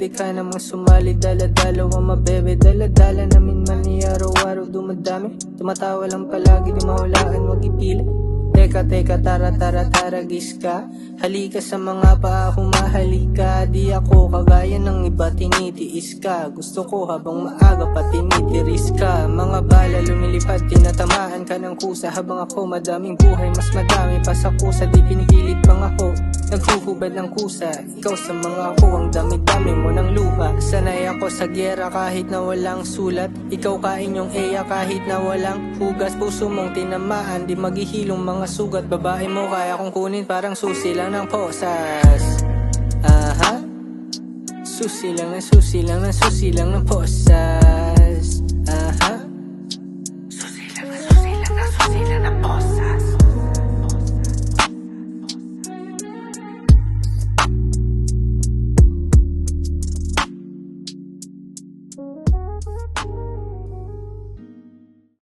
Pwede ka namang sumali, dala-dala ang mabebe. Dala-dala namin man ni araw-araw dumadami. Tumatawa lang palagi, di mahulaan, wag ipili. Teka, tara, gis ka. Halika sa mga paa, humahalika. Di ako kagaya ng iba, tinitiis ka. Gusto ko habang maaga pa tinitiris ka. Mga bala lumilipad, tinatamaan ka ng kusa. Habang ako madaming buhay, mas madami pa sa kusa. Di pinipilit mga ako, naghuhubad ng kusa. Ikaw sa mga ako, ang dami-dami mo ng luha. Sanay ako sa gyera kahit na walang sulat. Ikaw kain yung eya kahit na walang hugas. Puso mong tinamaan, di maghihilong mga sugat. Babae mo kaya kong kunin parang susi lang ng posas. Aha, susi lang ng posas. Aha, susi lang ng posas.